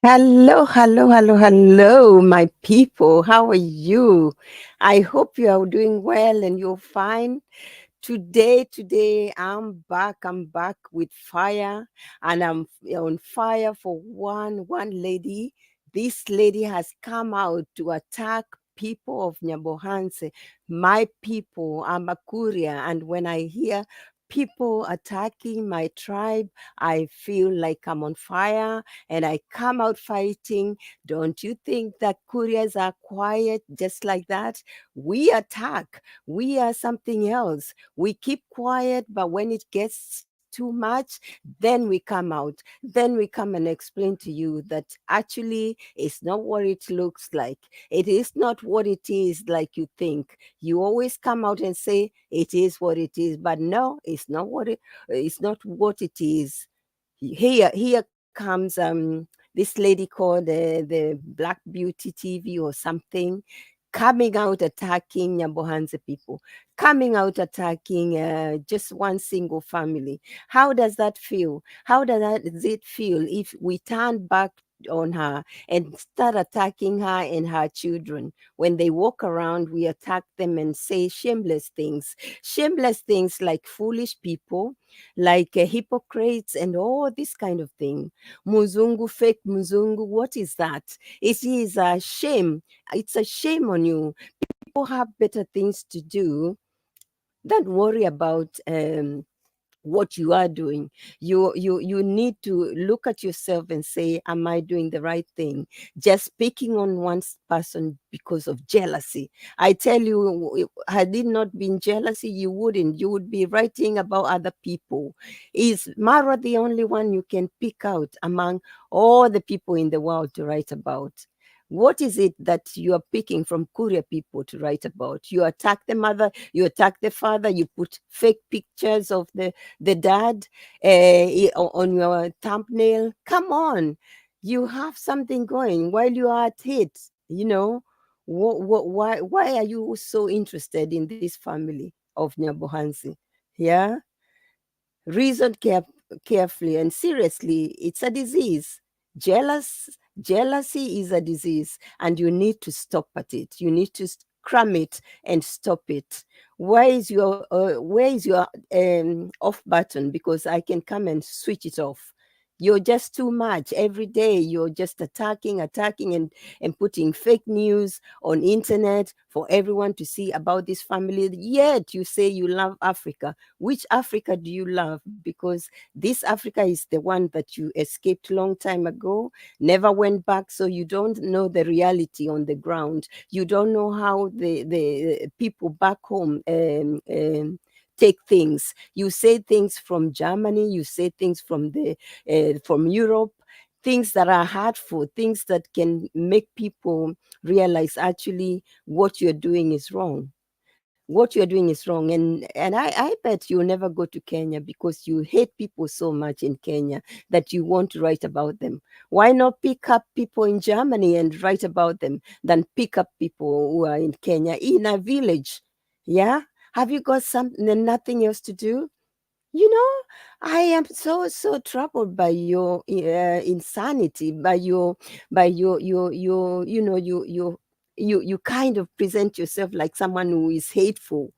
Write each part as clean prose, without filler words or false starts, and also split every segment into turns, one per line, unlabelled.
Hello, hello, hello, hello, my people. How are you? I hope you are doing well and you're fine. Today, I'm back with fire, and I'm on fire for one lady. This lady has come out to attack people of Nyabohanse, my people. I'm a courier, and when I hear people attacking my tribe, I feel like I'm on fire and I come out fighting. Don't you think that couriers are quiet just like that? We attack. We are something else. We keep quiet, but when it gets too much, then we come out. Then we come and explain to you that actually it's not what it looks like. It is not what it is like you think. You always come out and say it is what it is, but no, it's not what it is. Here comes this lady called the Black Beauty TV or something, coming out attacking Nyambohanse people, coming out attacking just one single family. How does that feel? Does it feel if we turn back on her and start attacking her and her children? When they walk around, we attack them and say shameless things like foolish people, like hypocrites and all this kind of thing. Muzungu, fake Muzungu, what is that? It is a shame. It's a shame on you. People have better things to do than worry about what you are doing. You need to look at yourself and say, am I doing the right thing? Just picking on one person because of jealousy. I tell you, had it not been jealousy, you wouldn't. You would be writing about other people. Is Mara the only one you can pick out among all the people in the world to write about? What is it that you are picking from Korea people to write about? You attack the mother, you attack the father, you put fake pictures of the dad on your thumbnail. Come on, you have something going while you are at it. Why are you so interested in this family of Nyabohansi? Yeah, reason carefully and seriously. It's a disease. Jealousy is a disease, and you need to stop at it. You need to cram it and stop it. Where is your off button? Because I can come and switch it off. You're just too much. Every day you're just attacking and putting fake news on internet for everyone to see about this family. Yet you say you love Africa. Which Africa do you love? Because this Africa is the one that you escaped long time ago, never went back, so you don't know the reality on the ground. You don't know how the people back home take things. You say things from Germany, you say things from Europe, things that are hurtful, things that can make people realize actually what you're doing is wrong. What you're doing is wrong. And I bet you'll never go to Kenya because you hate people so much in Kenya that you want to write about them. Why not pick up people in Germany and write about them than pick up people who are in Kenya in a village? Yeah? Have you got nothing else to do? You know, I am so troubled by your insanity, by your you kind of present yourself like someone who is hateful.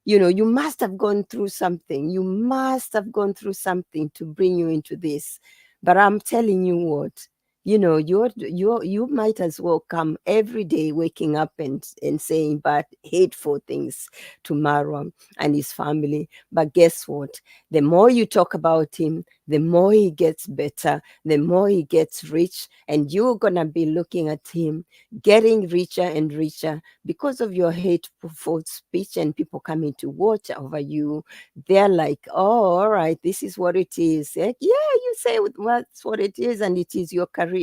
You must have gone through something. You must have gone through something to bring you into this. But I'm telling you what, you might as well come every day waking up and saying bad, hateful things to Marwan and his family. But guess what? The more you talk about him, the more he gets better, the more he gets rich, and you're gonna be looking at him getting richer and richer because of your hateful speech and people coming to watch over you. They're like, oh, all right, this is what it is. Yeah, you say what's what it is, and it is your career.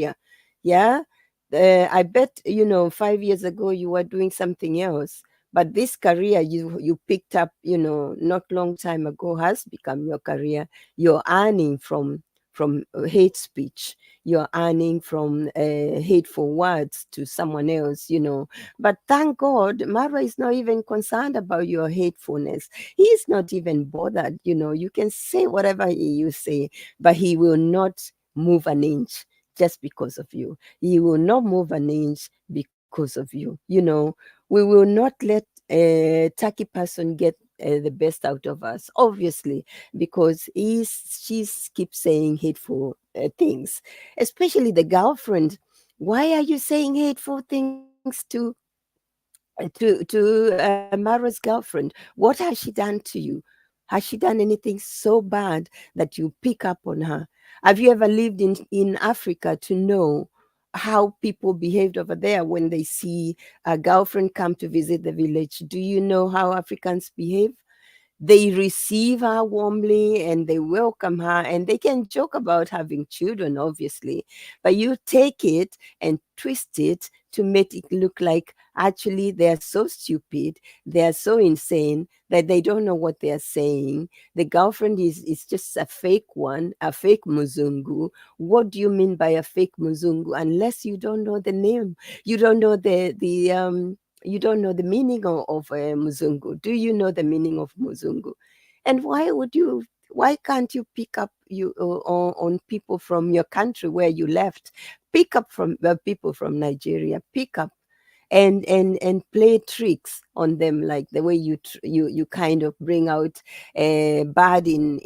Yeah. I bet 5 years ago you were doing something else, but this career you picked up not long time ago has become your career. You're earning from hate speech. You're earning from hateful words to someone else. But thank God, Mara is not even concerned about your hatefulness. He's not even bothered. You can say whatever you say, but he will not move an inch. just because of you. He will not move an inch because of you. We will not let a tacky person get the best out of us, obviously, because she keeps saying hateful things, especially the girlfriend. Why are you saying hateful things to Mara's girlfriend? What has she done to you? Has she done anything so bad that you pick up on her? Have you ever lived in Africa to know how people behaved over there when they see a girlfriend come to visit the village? Do you know how Africans behave? They receive her warmly and they welcome her, and they can joke about having children, obviously, but you take it and twist it to make it look like actually they are so stupid, they are so insane that they don't know what they are saying. The girlfriend is just a fake one, a fake muzungu. What do you mean by a fake muzungu? Unless you don't know the name, you don't know the you don't know the meaning of Muzungu. Do you know the meaning of Muzungu? And why can't you pick up on people from your country where you left? Pick up from people from Nigeria. Pick up and play tricks on them, like the way you kind of bring out bad in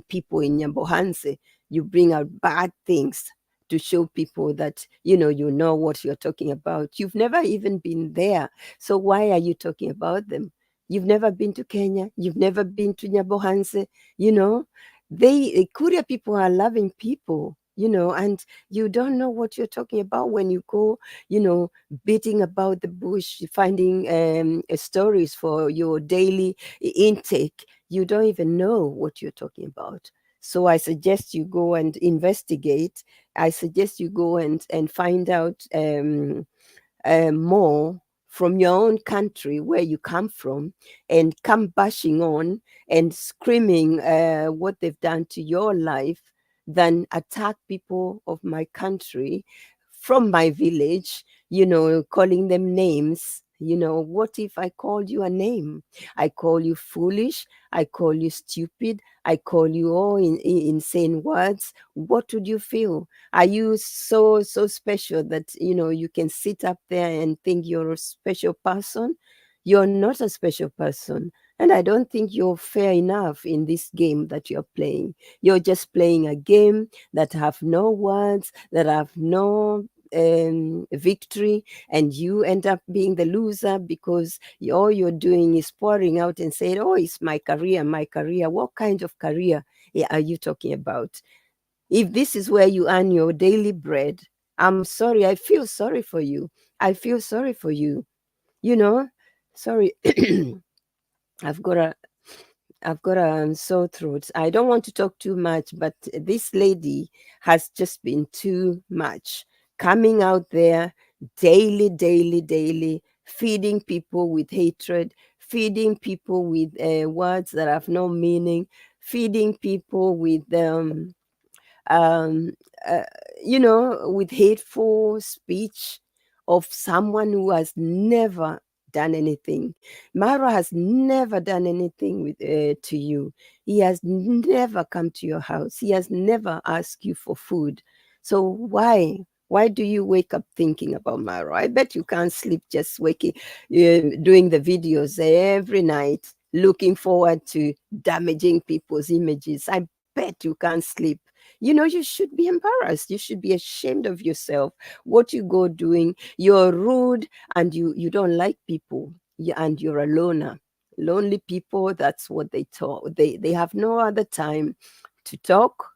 people in Nyambohanse. You bring out bad things to show people that you know what you're talking about. You've never even been there, so why are you talking about them? You've never been to Kenya, you've never been to Nyambohanse. you know the Kuria people are loving people, and you don't know what you're talking about when you go, beating about the bush, finding stories for your daily intake. You don't even know what you're talking about. So I suggest you go and investigate. I suggest you go and find out more from your own country where you come from, and come bashing on and screaming what they've done to your life, than attack people of my country from my village, calling them names. What if I called you a name? I call you foolish, I call you stupid, I call you all insane words. What would you feel? Are you so special that you can sit up there and think you're a special person? You're not a special person, and I don't think you're fair enough in this game that you're playing. You're just playing a game that have no words, that have no victory, and you end up being the loser because all you're doing is pouring out and saying, oh, it's my career, my career. What kind of career are you talking about? If this is where you earn your daily bread, I'm sorry, I feel sorry for you. I feel sorry for you. You know, sorry, I've got a I've got a sore throat. I don't want to talk too much, but this lady has just been too much. Coming out there daily, daily, daily, feeding people with hatred, feeding people with words that have no meaning, feeding people with um, uh, with hateful speech of someone who has never done anything. Mara has never done anything to you. He has never come to your house. He has never asked you for food. So why? Why do you wake up thinking about Mara? I bet you can't sleep just doing the videos every night, looking forward to damaging people's images. I bet you can't sleep. You should be embarrassed. You should be ashamed of yourself. What you go doing, you're rude, and you don't like people, and you're a loner. Lonely people, that's what they talk. They have no other time to talk,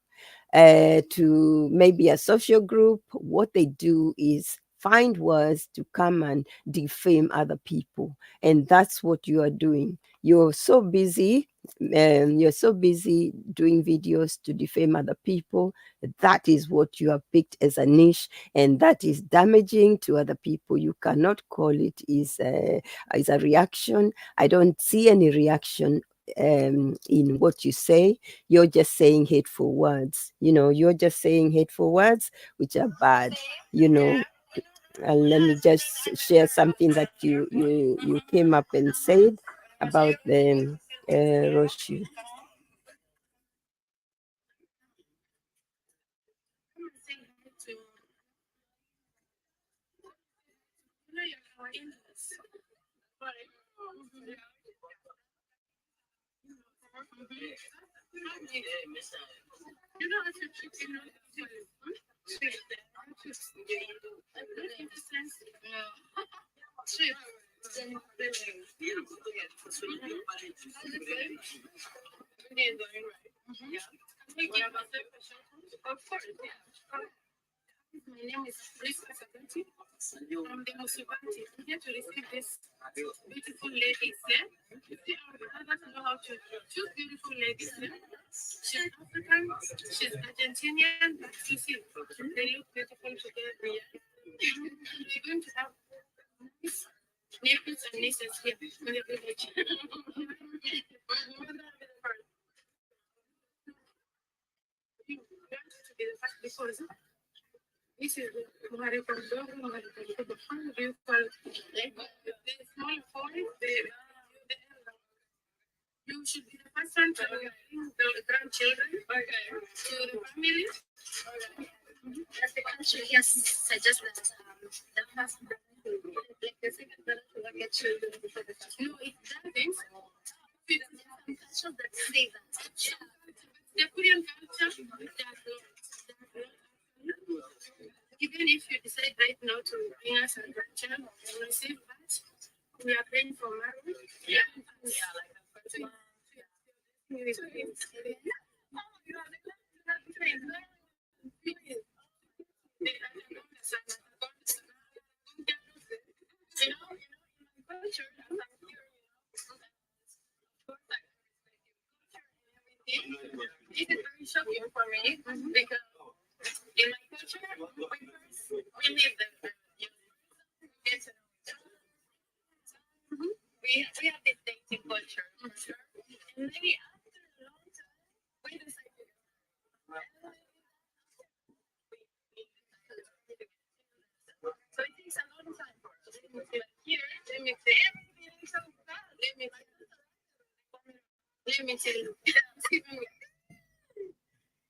to maybe a social group. What they do is find words to come and defame other people. And that's what you are doing. You're so busy doing videos to defame other people. That is what you have picked as a niche, and that is damaging to other people. You cannot call it is a reaction. I don't see any reaction in what you say. You're just saying hateful words. You're just saying hateful words, which are bad. And let me just share something that you came up and said about the Roshi.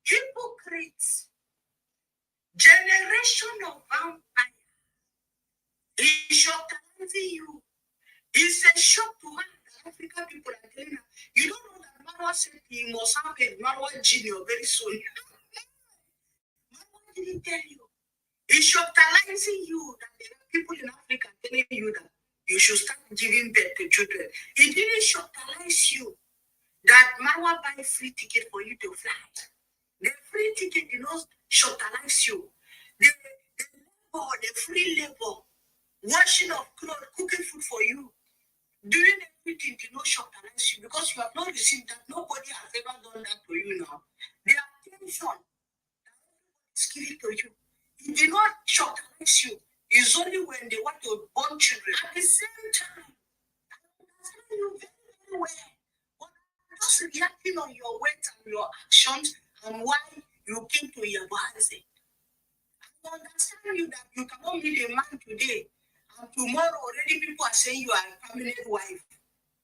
Hypocrites, generation of vampire, is shocking you. It's a shock to African people are telling you. You don't know that Marwa said he must have a Marwa junior very soon. Marwa didn't tell you. It's shocking you that there are people in Africa telling you that you should start giving birth to children. It didn't shocktalize you that Marwa buy free ticket for you to fly. The free ticket did not shocktalize you. The labor, the free labor, washing of clothes, cooking food for you, doing everything did not shocktalize you because you have not received that. Nobody has ever done that to you now. The attention is given to you. It did not shocktalize you. It's only when they want to born children. At the same time, I understand you very, very well. But I'm just reacting on your words and your actions and why you came to Iam-Marita. I understand you that you cannot meet a man today and tomorrow already people are saying you are a permanent wife.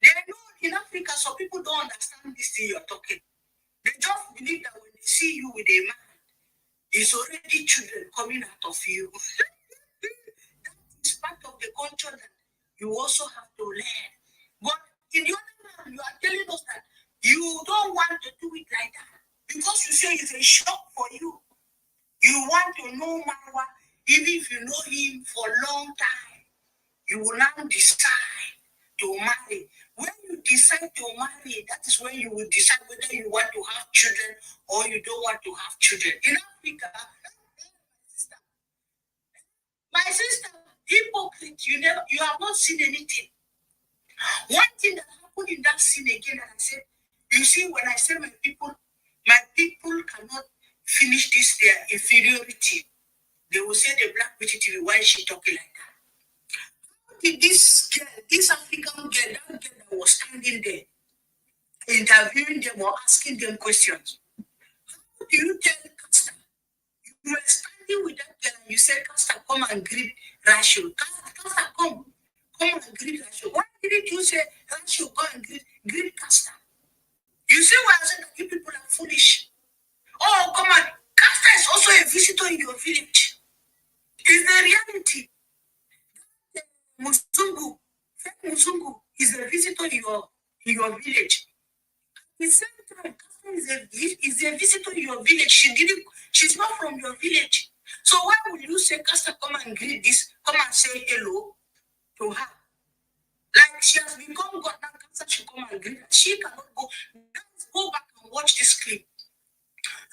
They know in Africa some people don't understand this thing you're talking. They just believe that when they see you with a man, it's already children coming out of you. That is part of the culture that you also have to learn. But in the other hand, you are telling us that you don't want to do it like that because you say it's a shock for you. You want to know Marwa, even if you know him for a long time. You will now decide to marry. When you decide to marry, that is when you will decide whether you want to have children or you don't want to have children. In Africa, my sister, hypocrite, you have not seen anything. One thing that happened in that scene again, and I said, you see, when I say my people cannot finish this their inferiority. They will say the black vegetable, why is she talking like that? Did this girl, this African girl, that girl that was standing there, interviewing them or asking them questions, how do you tell Castor? You were standing with that girl and you said, Castor, come and greet Rachel. Castor, come and greet Rachel. Why didn't you say, Rachel, come and greet Castor? You see why I said that you people are foolish? Oh, come on. Castor is also a visitor in your village.
is the reality. Musungu, Fred Musungu is a visitor in your village. At the same time, Kasa is a visitor in your village. She's not from your village. So why would you say, Kasa, come and greet this, come and say hello to her? Like she has become God now, Kasa should come and greet her. She cannot go. Let's go back and watch this clip.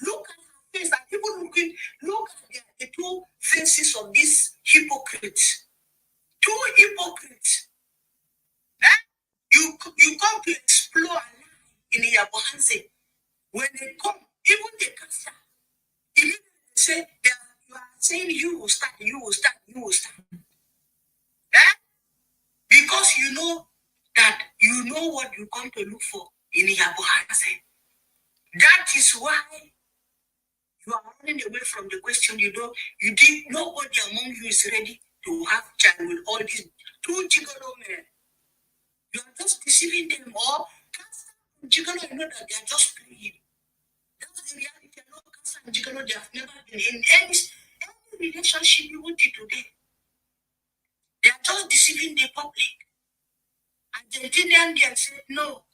Look at her face, and people look at the two faces of these hypocrites. Two hypocrites. Eh? You come to explore in Yabohanse. When they come, even the cancer, immediately they say you are saying you will start, you will start, you will start. Eh? Because you know that you know what you come to look for in Yabohanse. That is why you are running away from the question. You did nobody among you is ready to have child with all these two gigolo men. You are just deceiving them, or cancer and gigolo, you know that they are just playing. That's the reality. I know cancer and gigolo, they have never been in any relationship even till today. They are just deceiving the public. Argentinian girl said no.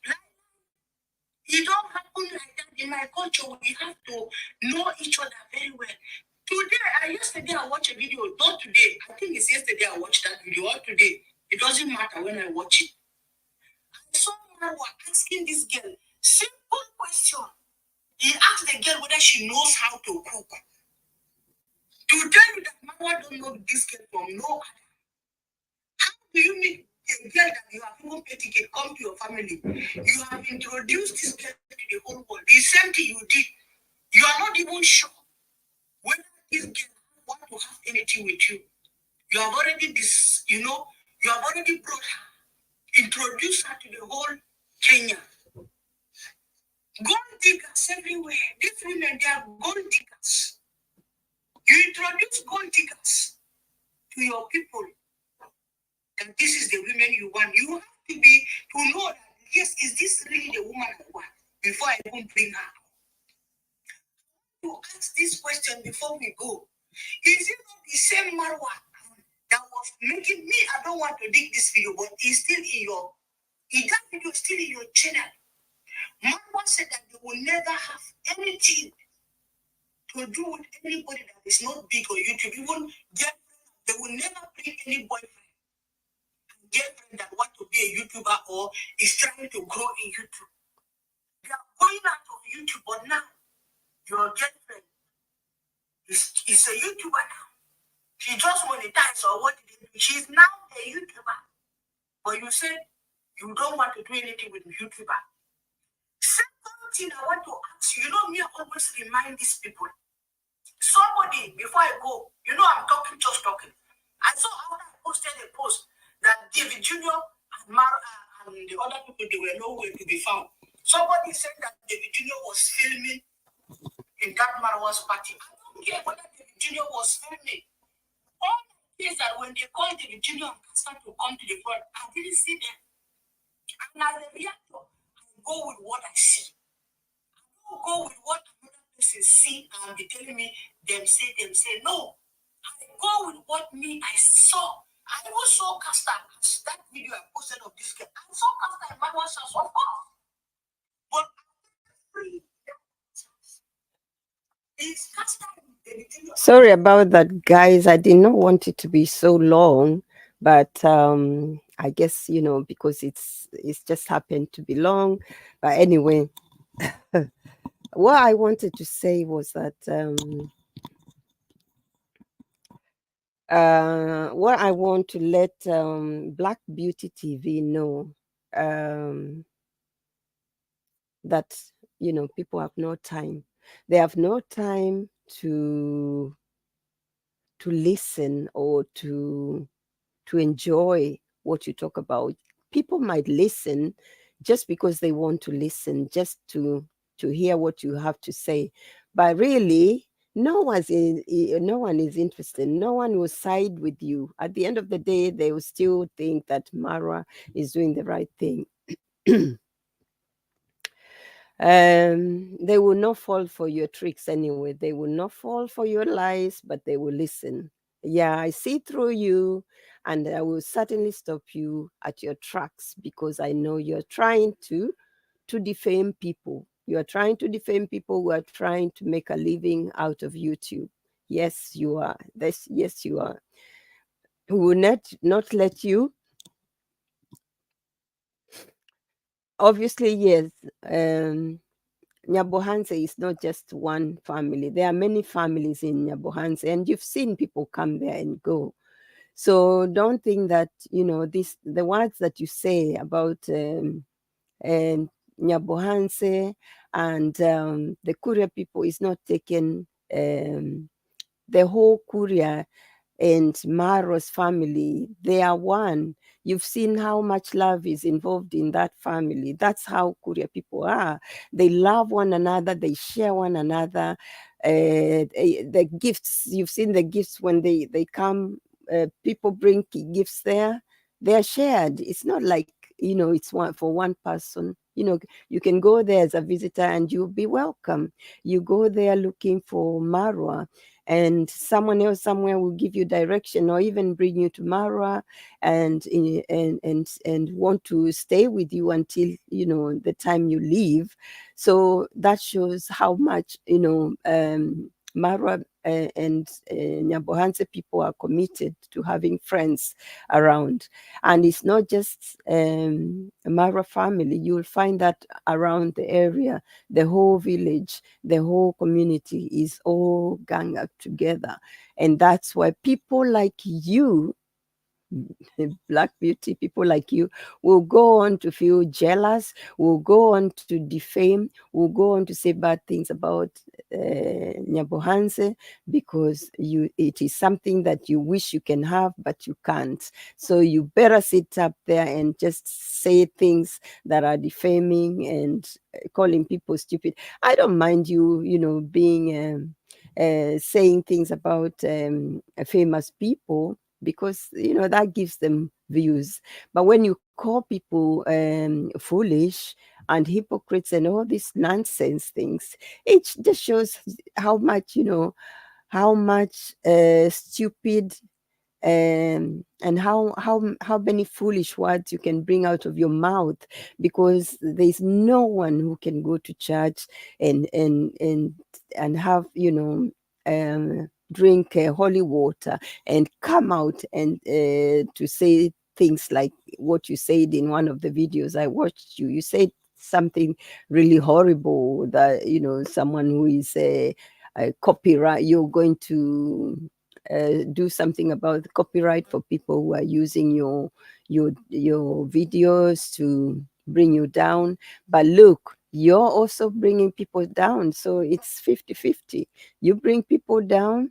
It don't happen like that in my culture. We have to know each other very well. Yesterday I watched a video, not today. I think it's yesterday I watched that video, or today. It doesn't matter when I watch it. I saw Marwa asking this girl simple question. He asked the girl whether she knows how to cook. To tell you that Marwa don't know this girl from no other. How do you meet a girl that you have even paid ticket come to your family? You have introduced this girl to the whole world. The same thing you did. You are not even sure whether this girl want to have anything with you. You have already you have already brought her, introduced her to the whole Kenya. Gold diggers everywhere. These women, they are gold diggers. You introduce gold diggers to your people, and this is the women you want. You have to know that, yes, is this really the woman I want before I even bring her? To ask this question before we go. Is it not the same Marwa that was making me? I don't want to dig this video, but it's still that video is still in your channel. Marwa said that they will never have anything to do with anybody that is not big on YouTube. Even they will never bring any boyfriend, girlfriend that want to be a YouTuber or is trying to grow in YouTube. They are going out of YouTube, but now your girlfriend is a YouTuber now. She just monetized, or what did they do? She's now a YouTuber. But you said you don't want to do anything with YouTuber. Second thing I want to ask you, me, I always remind these people. Somebody, before I go, I'm talking, just talking. I saw after I posted a post that David Jr. and the other people, they were nowhere to be found. Somebody said that David Jr. was filming in that Marwa's party. I don't care whether David Jr. was filming. All the things that when they called David Jr. and Casper to come to the front, I didn't see them. And as a reactor, I go with what I see. I don't go with what another person see and be telling me, them say. No. I go with what I saw. I even saw Casper, that video I posted of this girl. I saw Casper in my house, of course. But it's Casper.
Sorry about that, guys. I did not want it to be so long, but I guess because it's just happened to be long. But anyway, what I wanted to say was that what I want to let Black Beauty TV know that people have no time. They have no time to listen or to enjoy what you talk about. People might listen just because they want to listen, just to hear what you have to say. But really, no one is interested. No one will side with you. At the end of the day, they will still think that Mara is doing the right thing. They will not fall for your tricks anyway. They will not fall for your lies, but they will listen. Yeah, I see through you, and I will certainly stop you at your tracks because I know you're trying to defame people. You are trying to defame people who are trying to make a living out of YouTube. Yes, you are. Yes, you are. Who will not let you. Obviously, yes. Um, Nyabohanse is not just one family. There are many families in Nyabohanse, and you've seen people come there and go. So don't think that this the words that you say about and Nyabohanse and the Kuria people is not taken. The whole Kuria and Maro's family, they are one. You've seen how much love is involved in that family. That's how Korea people are. They love one another, they share one another. The gifts, you've seen the gifts when they come, people bring gifts there. They're shared. It's not like, it's one for one person. You can go there as a visitor and you'll be welcome. You go there looking for Marwa, and someone else somewhere will give you direction or even bring you to Mara and want to stay with you until the time you leave. So that shows how much Mara and Nyabohanse people are committed to having friends around. And it's not just Mara family. You'll find that around the area, the whole village, the whole community is all gang up together. And that's why people like you, Black beauty, people like you, will go on to feel jealous, will go on to defame, will go on to say bad things about Nyabohanse because it is something that you wish you can have, but you can't. So you better sit up there and just say things that are defaming and calling people stupid. I don't mind being saying things about famous people because that gives them views. But when you call people foolish and hypocrites and all these nonsense things, it just shows how much stupid and how many foolish words you can bring out of your mouth, because there's no one who can go to church and have drink holy water and come out and to say things like what you said in one of the videos I watched. You said something really horrible, that someone who is a copyright, you're going to do something about the copyright for people who are using your videos to bring you down. But look, you're also bringing people down, so it's 50-50. You bring people down,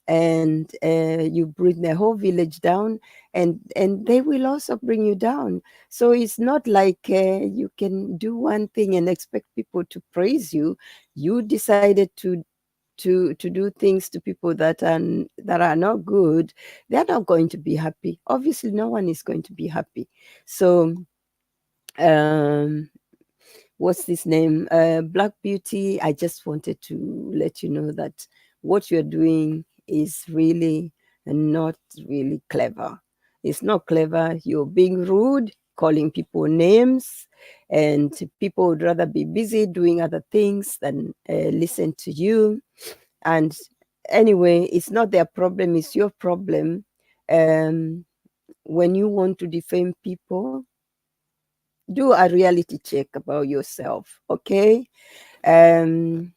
and you bring the whole village down, and they will also bring you down. So it's not like you can do one thing and expect people to praise you. You decided to do things to people that are not good. They're not going to be happy. Obviously no one is going to be happy. So um what's this name, Black Beauty, I just wanted to let you know that what you're doing is really not really clever. It's not clever. You're being rude, calling people names, and people would rather be busy doing other things than listen to you. And anyway, it's not their problem, it's your problem. When you want to defame people, do a reality check about yourself, okay? um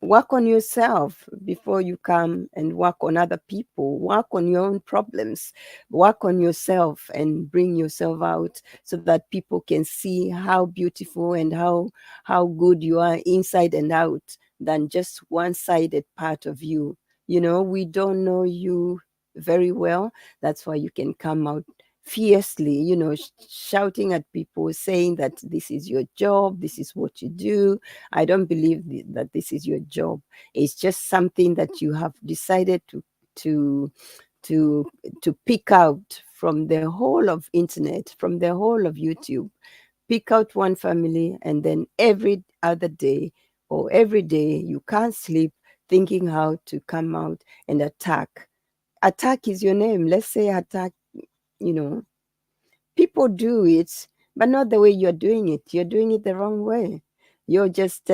Work on yourself before you come and work on other people. Work on your own problems. Work on yourself and bring yourself out so that people can see how beautiful and how good you are inside and out, than just one-sided part of you. We don't know you very well. That's why you can come out fiercely, shouting at people, saying that this is your job, this is what you do. I don't believe that this is your job. It's just something that you have decided to to to pick out from the whole of internet, from the whole of YouTube. Pick out one family, and then every other day or every day you can't sleep thinking how to come out and attack Attack is your name. Let's say attack, you know, people do it, but not the way you're doing it. You're doing it the wrong way. You're just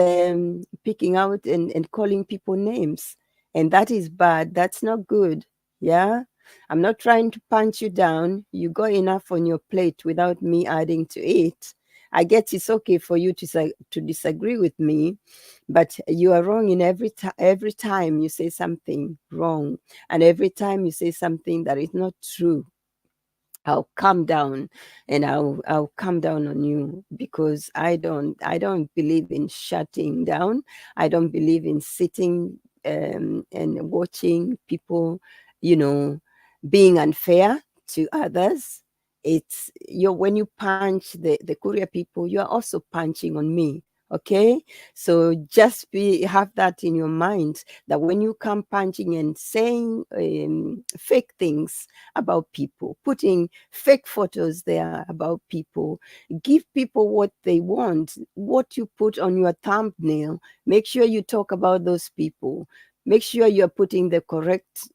picking out and calling people names. And that is bad. That's not good. Yeah. I'm not trying to punch you down. You got enough on your plate without me adding to it. I guess it's okay for you to disagree with me, but you are wrong in every time you say something wrong, and every time you say something that is not true. I'll calm down, and I'll calm down on you, because I don't believe in shutting down. I don't believe in sitting and watching people, you know, being unfair to others. It's you when you punch the Korea people, you are also punching on me. Okay, so just have that in your mind, that when you come punching and saying fake things about people, putting fake photos there about people, give people what they want. What you put on your thumbnail, make sure you talk about those people. Make sure you're putting the correct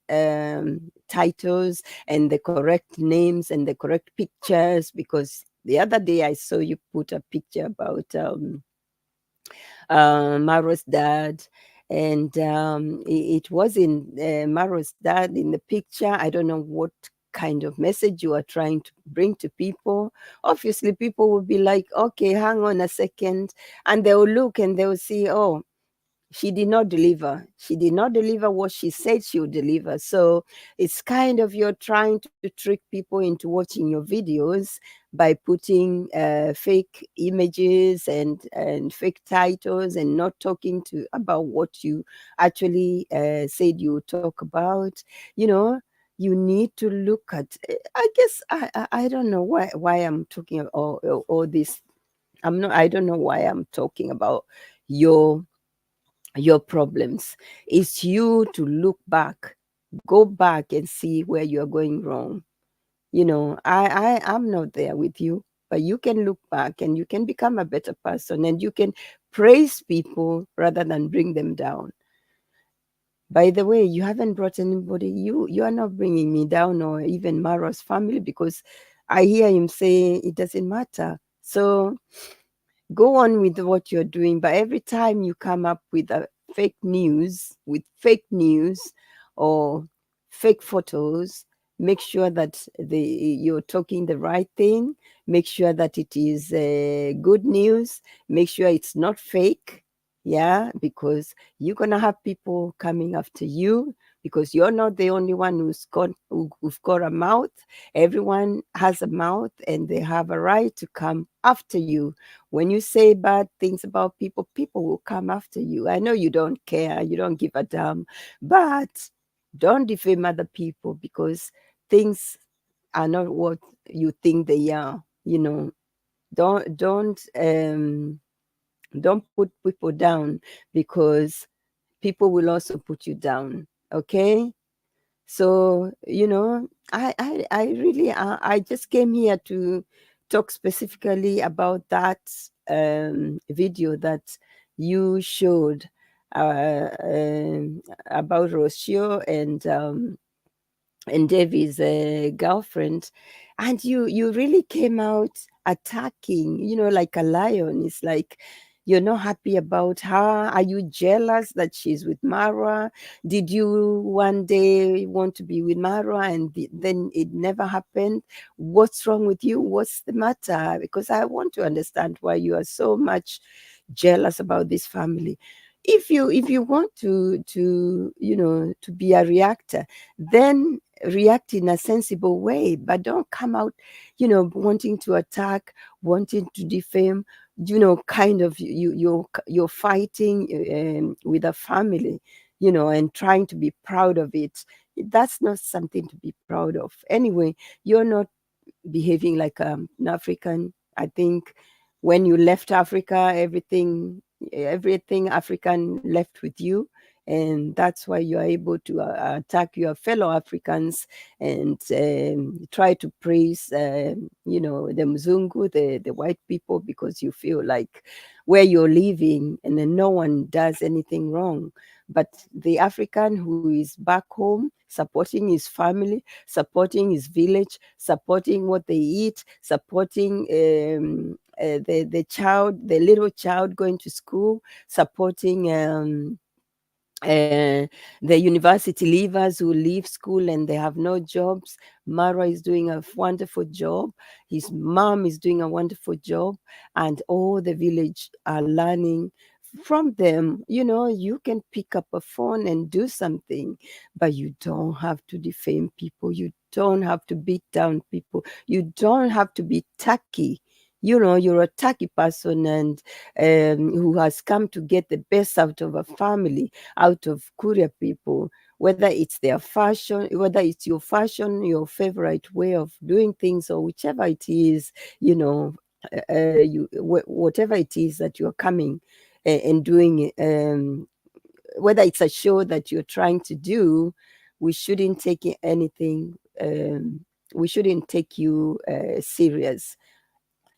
titles and the correct names and the correct pictures, because the other day I saw you put a picture about Maro's dad, and it wasn't Maro's dad in the picture. I don't know what kind of message you are trying to bring to people. Obviously, people will be like, okay, hang on a second, and they will look and they will see, oh, she did not deliver. She did not deliver what she said she would deliver. So it's kind of you're trying to trick people into watching your videos by putting fake images and fake titles, and not talking to about what you actually said you would talk about. You know, you need to look at. I guess I don't know why I'm talking about all this. I'm not. I don't know why I'm talking about your your problems. It's you to look back, go back and see where you're going wrong. You know, I'm not there with you, but you can look back and you can become a better person, and you can praise people rather than bring them down. By the way, you haven't brought anybody. You are not bringing me down, or even Mara's family, because I hear him say it doesn't matter. So go on with what you're doing, but every time you come up with a fake news or fake photos, make sure that you're talking the right thing. Make sure that it is good news. Make sure it's not fake. Yeah, because you're gonna have people coming after you, because you're not the only one who's got a mouth. Everyone has a mouth, and they have a right to come after you. When you say bad things about people, people will come after you. I know you don't care, you don't give a damn, but don't defame other people, because things are not what you think they are. You know, don't don't um don't put people down, because people will also put you down. Okay, so, I really, I just came here to talk specifically about that video that you showed about Rocio and Davy's girlfriend, and you really came out attacking, like a lion. It's like you're not happy about her. Are you jealous that she's with Mara? Did you one day want to be with Mara and then it never happened? What's wrong with you? What's the matter? Because I want to understand why you are so much jealous about this family. If you want to be a reactor, then react in a sensible way, but don't come out, wanting to attack, wanting to defame, kind of you're fighting with a family, and trying to be proud of it. That's not something to be proud of. Anyway, you're not behaving like an African. I think when you left Africa, everything African left with you, and that's why you are able to attack your fellow Africans and try to praise, the Mzungu, the white people, because you feel like where you're living and then no one does anything wrong. But the African who is back home, supporting his family, supporting his village, supporting what they eat, supporting the little child going to school, supporting uh, the university leavers who leave school and they have no jobs. Mara is doing a wonderful job. His mom is doing a wonderful job, and all the village are learning from them. You can pick up a phone and do something, but you don't have to defame people. You don't have to beat down people. You don't have to be tacky. You're a tacky person and who has come to get the best out of a family, out of Korea people, whether it's their fashion, whether it's your fashion, your favorite way of doing things, or whichever it is, whatever it is that you're coming and doing, whether it's a show that you're trying to do, we shouldn't take anything. We shouldn't take you serious.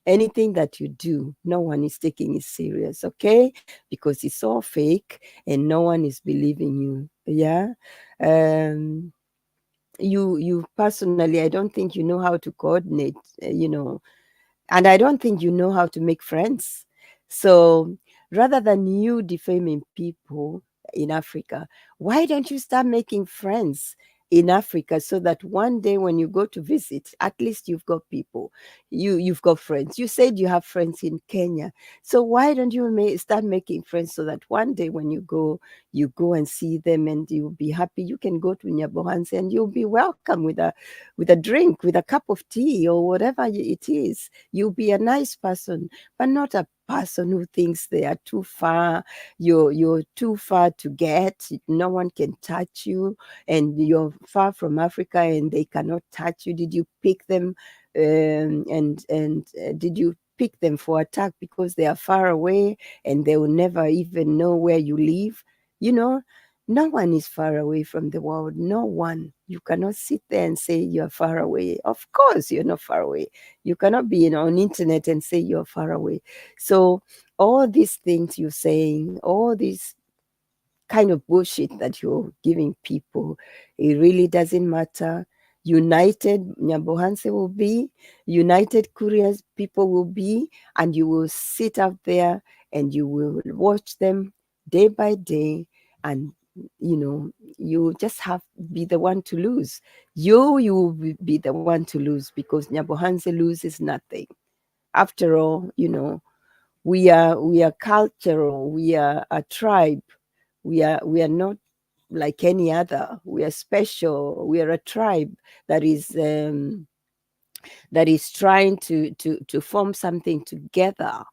Anything that you do, no one is taking it serious, okay? Because it's all fake and no one is believing you. Yeah. um you personally, I don't think you know how to coordinate, and I don't think you know how to make friends. So rather than you defaming people in Africa, why don't you start making friends in Africa, so that one day when you go to visit, at least you've got people, you've got friends. You said you have friends in Kenya, so why don't you start making friends, so that one day when you go and see them and you'll be happy. You can go to Nyabohanse and you'll be welcome with a drink, with a cup of tea or whatever it is. You'll be a nice person, but not a person who thinks they are too far. You're too far to get. No one can touch you, and you're far from Africa, and they cannot touch you. Did you pick them? And did you pick them for attack because they are far away and they will never even know where you live? You know, no one is far away from the world. No one. You cannot sit there and say you're far away. Of course, you're not far away. You cannot be on internet and say you're far away. So all these things you're saying, all these kind of bullshit that you're giving people, it really doesn't matter. United Nyabohanse will be, united Korea's people will be, and you will sit out there and you will watch them day by day, and you just have be the one to lose. You will be the one to lose, because Nyabohanse loses nothing. After all, we are cultural, we are a tribe, we are not like any other. We are special. We are a tribe that is trying to form something together.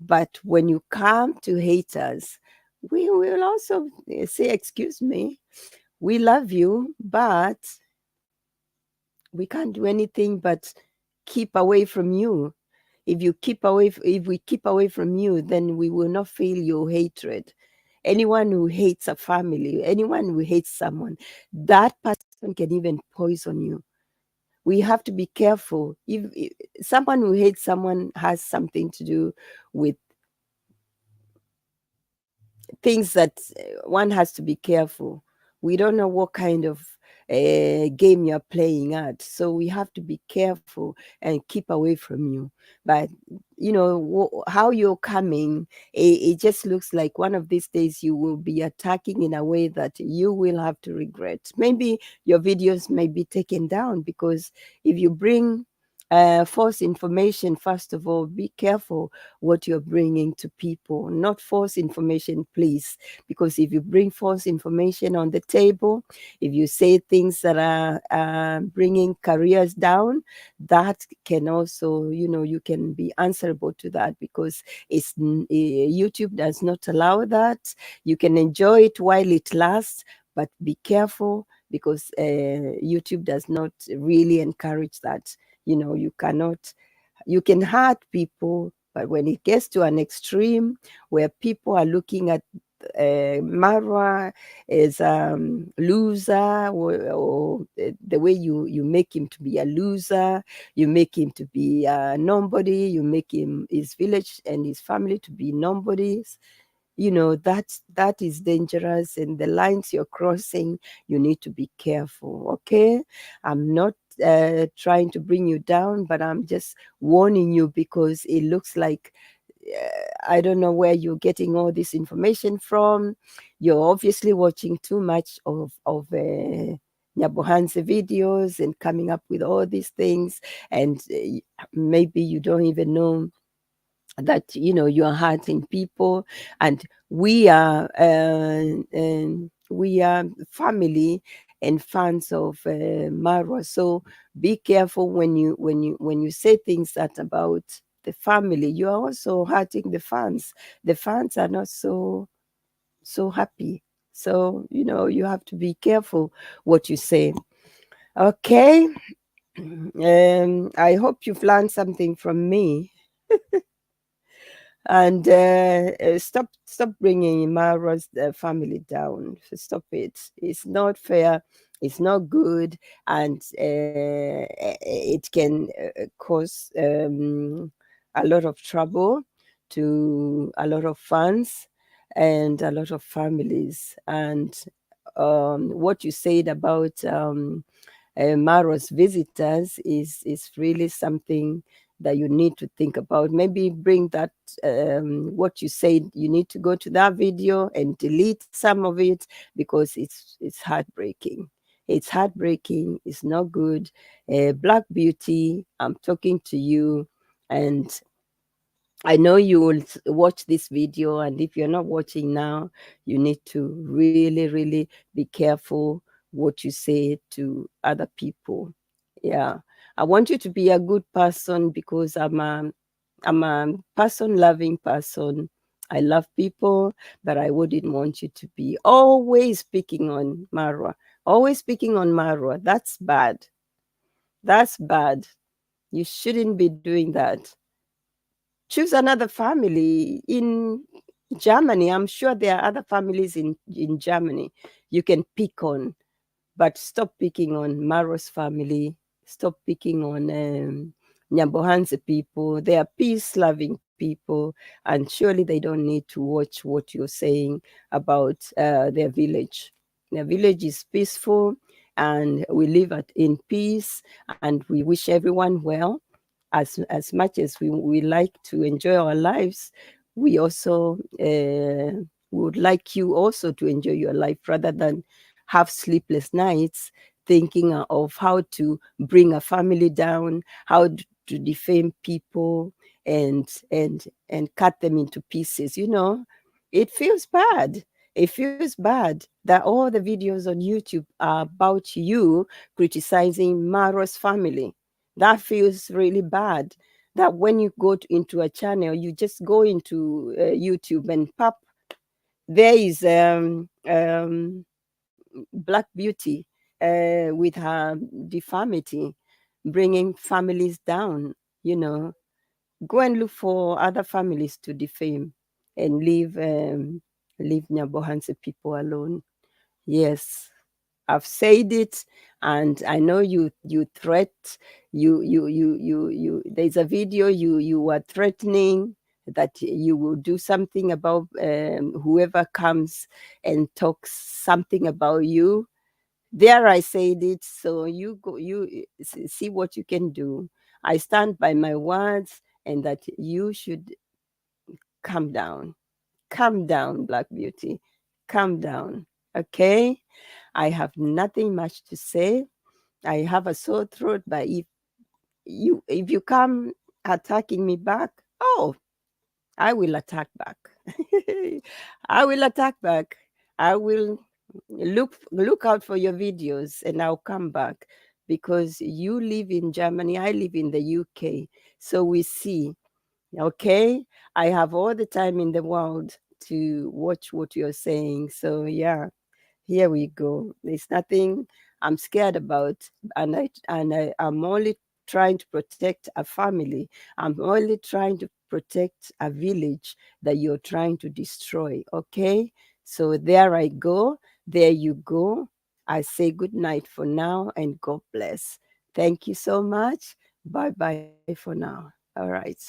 But when you come to haters, we will also say, excuse me, we love you, but we can't do anything but keep away from you. If we keep away from you, then we will not feel your hatred. Anyone who hates a family, anyone who hates someone, that person can even poison you. We have to be careful. If someone who hates someone has something to do with things that one has to be careful. We don't know what kind of game you're playing at, so we have to be careful and keep away from you. But how you're coming, it just looks like one of these days you will be attacking in a way that you will have to regret. Maybe your videos may be taken down, because if you bring false information, first of all, be careful what you're bringing to people. Not false information, please, because if you bring false information on the table, if you say things that are bringing careers down, that can also, you can be answerable to that, because YouTube does not allow that. You can enjoy it while it lasts, but be careful, because YouTube does not really encourage that. You can hurt people, but when it gets to an extreme where people are looking at Marwa as loser, or the way you make him to be a loser, you make him to be nobody, you make his village and his family to be nobodies. that is dangerous, and the lines you're crossing, you need to be careful. Okay, I'm not trying to bring you down, but I'm just warning you, because it looks like I don't know where you're getting all this information from. You're obviously watching too much of Nyabohanse videos and coming up with all these things, and maybe you don't even know that you are hurting people. And we are family and fans of Marwa. So be careful when you say things that about the family. You are also hurting the fans. The fans are not so happy. So you have to be careful what you say. Okay. I hope you've learned something from me. And stop bringing Mara's family down. Stop it. It's not fair. It's not good, and it can cause a lot of trouble to a lot of fans and a lot of families. And what you said about Maro's visitors is really something that you need to think about. Maybe bring that what you said. You need to go to that video and delete some of it, because it's heartbreaking. It's heartbreaking. It's not good. Black Beauty, I'm talking to you, and I know you will watch this video, and if you're not watching now, you need to really, really be careful what you say to other people. Yeah, I want you to be a good person, because I'm a person-loving person. I love people, but I wouldn't want you to be always picking on Marwa. Always picking on Marwa. That's bad. That's bad. You shouldn't be doing that. Choose another family in Germany. I'm sure there are other families in Germany you can pick on, but stop picking on Maro's family. Stop picking on Nyambohanse people. They are peace loving people, and surely they don't need to watch what you're saying about their village. Their village is peaceful, and we live in peace, and we wish everyone well. As much as we like to enjoy our lives, we also would like you also to enjoy your life, rather than have sleepless nights thinking of how to bring a family down, how to defame people, and and cut them into pieces. It feels bad. It feels bad that all the videos on YouTube are about you criticizing Maro's family. That feels really bad. That when you go into a channel, you just go into YouTube and pop, there is Black Beauty with her deformity, bringing families down. You know, Go and look for other families to defame, and leave Nyabohanse people alone. Yes, I've said it, and I know you threat you. There's a video you were threatening that you will do something about whoever comes and talks something about you. There I said it, so you go, see what you can do. I stand by my words, and that you should calm down. Calm down, Black Beauty. Calm down. Okay? I have nothing much to say. I have a sore throat, but if you come attacking me back, oh, I will attack back. I will attack back. I will look out for your videos, and I'll come back, because you live in Germany, I live in the UK. So we see. Okay? I have all the time in the world to watch what you're saying. So yeah, here we go. There's nothing I'm scared about, I'm only trying to protect a family. I'm only trying to protect a village that you're trying to destroy. Okay, so there I go. There you go. I say good night for now, and God bless. Thank you so much. Bye bye for now. All right.